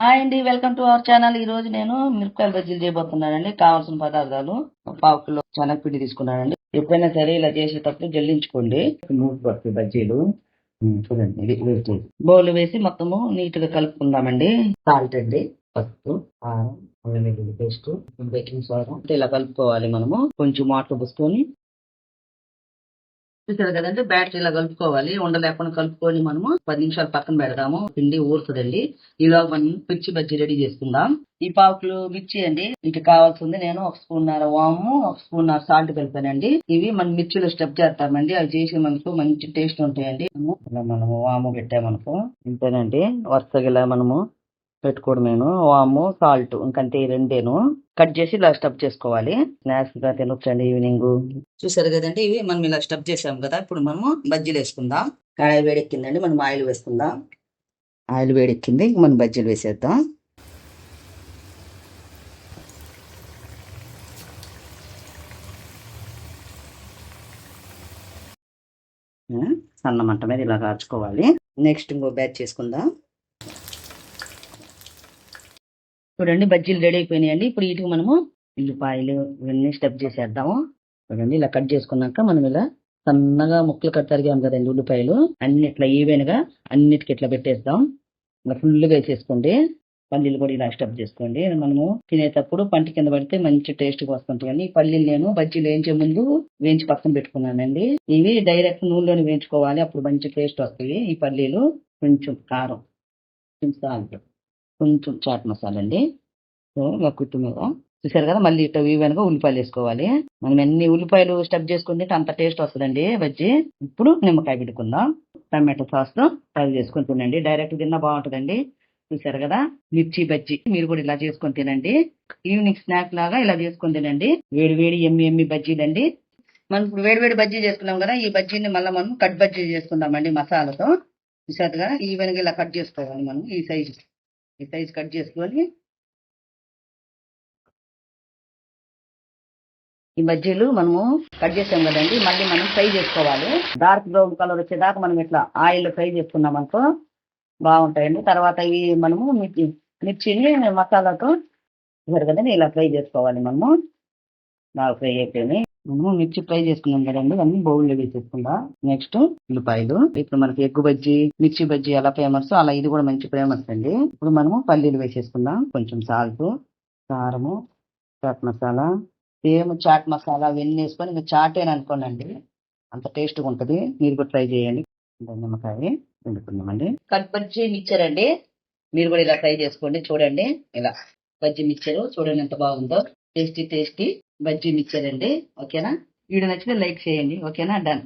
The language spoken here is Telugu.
హాయ్ అండి, వెల్కమ్ టు అవర్ ఛానల్. ఈ రోజు నేను మిరపకాయల బజ్జీలు చేయబోతున్నానండి. కావాల్సిన పదార్థాలు: పావు కిలో శనగపిండి తీసుకున్నానండి. ఎప్పుడైనా సరే ఇలా చేసేటప్పుడు జల్లించుకోండి. మూడు పడుతుంది బజ్జీలు. చూడండి, ఇది వేస్టేజ్ బౌల్ వేసి మొత్తము నీట్ గా కలుపుకుందామండి. సాల్ట్ అండి, పసుపు, కారం, అల్లం వెల్లుల్లి పేస్ట్, బేకింగ్ సోడా ఇలా కలుపుకోవాలి. మనము కొంచెం వాటర్ పోసుకొని చూసారు కదండి, బ్యాటరీ ఇలా కలుపుకోవాలి. ఉండలేకుండా కలుపుకొని మనము 10 నిమిషాలు పక్కన పెడదాము. పిండి ఊరుతుందండి. ఈలోగా మనం మిర్చి బజ్జీ రెడీ చేసుకుందాం. ఈ పావు కిలో మిర్చి అండి. వీటికి కావాల్సింది నేను 1 స్పూన్నర వాము, 1 స్పూన్నర సాల్ట్ కలిపానండి. ఇవి మనం మిర్చిలో స్టెప్ చేస్తామండి. అవి చేసి మనకు మంచి టేస్ట్ ఉంటాయండి. ఇలా మనము వాము పెట్టామనుకో ఇంతేనండి. వరుసగా ఇలా మనము పెట్టుకోవడమేను. వాము, సాల్ట్, ఇంకంతే రెండేను. కట్ చేసి ఇలా స్టఫ్ చేసుకోవాలి. స్నాక్స్ గా తినొచ్చండి ఈవినింగ్. చూసారు కదండి, ఇవి మనం ఇలా స్టఫ్ చేసాం కదా. ఇప్పుడు మనము బజ్జీలు వేసుకుందాం. కడాయి వేడెక్కిందండి, మనం ఆయిల్ వేసుకుందాం. ఆయిల్ వేడెక్కింది, మనం బజ్జీలు వేసేద్దాం. సన్న మంట మీద ఇలా కాచుకోవాలి. నెక్స్ట్ ఇంకో బ్యాచ్ చేసుకుందాం. చూడండి, బజ్జీలు రెడీ అయిపోయినాయండి. ఇప్పుడు వీటికి మనము ఉల్లిపాయలు ఇవన్నీ స్టెప్ చేసేద్దాము. చూడండి, ఇలా కట్ చేసుకున్నాక మనం ఇలా సన్నగా ముక్కలు కట్ తరిగాం కదండి. ఉల్లిపాయలు అన్ని ఇట్లా ఈవెన్ గా అన్నిటికి ఇట్లా పెట్టేద్దాం. ఇలా ఫుల్గా వేసేసుకోండి. పల్లీలు కూడా ఇలా స్టెప్ చేసుకోండి. మనము తినేటప్పుడు పంట కింద పడితే మంచి టేస్ట్ వస్తుంటాయండి. ఈ పల్లీలు నేను బజ్జీలు వేయించే ముందు వేయించి పక్కన పెట్టుకున్నానండి. ఇవి డైరెక్ట్ నూనెలోనే వేయించుకోవాలి, అప్పుడు మంచి టేస్ట్ వస్తాయి. ఈ పల్లీలు కొంచెం కారం, కొంచెం సాల్ట్, కొంచెం చాట్ మసాలా అండి. సో ఇలా కొత్తిమీర. చూసారు కదా, మళ్ళీ ఇట్లా ఈవెన్ గా ఉల్లిపాయలు వేసుకోవాలి. మనం ఎన్ని ఉల్లిపాయలు స్టఫ్ చేసుకుంటే అంత టేస్ట్ వస్తుందండి బజ్జీ. ఇప్పుడు నిమ్మకాయ పెట్టుకుందాం. టమాటో సాస్ తో సర్వ్ చేసుకొని తినండి. డైరెక్ట్ తిన్నా బాగుంటుందండి. చూసారు కదా, మిర్చి బజ్జీ మీరు కూడా ఇలా చేసుకొని తినండి. ఈవినింగ్ స్నాక్ లాగా ఇలా చేసుకొని తినండి. వేడి వేడి ఎమ్మి బజ్జీలు అండి. మనం ఇప్పుడు వేడి వేడి బజ్జీ చేసుకున్నాం కదా, ఈ బజ్జీని మళ్ళీ మనం కట్ బజ్జీ చేసుకుందామండి మసాలాతో. చూసారు కదా, ఈవెన్ గా ఇలా కట్ చేసుకోవాలి. మనం ఈ సైజ్ కట్ చేసుకొని ఈ బజ్జీలు మనము కట్ చేసాం కదండి, మళ్ళీ మనం ఫ్రై చేసుకోవాలి. డార్క్ బ్రౌన్ కలర్ వచ్చేదాకా మనం ఇట్లా ఆయిల్ ఫ్రై చేసుకున్నాం అనుకో బాగుంటాయండి. తర్వాత ఇవి మనము మిర్చిని మసాలాతో కదండి ఇలా ఫ్రై చేసుకోవాలి. మనము బాగా ఫ్రై అయిపోయినాయి. మనము మిర్చి ఫ్రై చేసుకున్నాం కదండి, అన్ని బౌల్లో వేసేసుకుందాం. నెక్స్ట్ ఉల్లిపాయలు. ఇప్పుడు మనకి ఎగ్గు బజ్జీ, మిర్చి బజ్జీ ఎలా ఫేమస్ అలా ఇది కూడా మంచి ఫేమస్ అండి. ఇప్పుడు మనము పల్లీలు వేసేసుకుందాం. కొంచెం సాల్ట్, కారము, చాట్ మసాలా, సేమ్ చాట్ మసాలా అవన్నీ వేసుకొని ఇంకా చాటేని అనుకోనండి, అంత టేస్ట్గా ఉంటుంది. మీరు కూడా ట్రై చేయండి. నిమ్మకాయ వండుకుందామండి. కట్ బజ్జీ మిక్చర్ అండి. మీరు కూడా ఇలా ట్రై చేసుకోండి. చూడండి, ఇలా బజ్జీ మిక్చర్ చూడండి ఎంత బాగుందో. టేస్టీ బజ్జీ మిక్చర్ అండి. ఓకేనా? వీడియో నచ్చితే లైక్ చేయండి. ఓకేనా? డన్.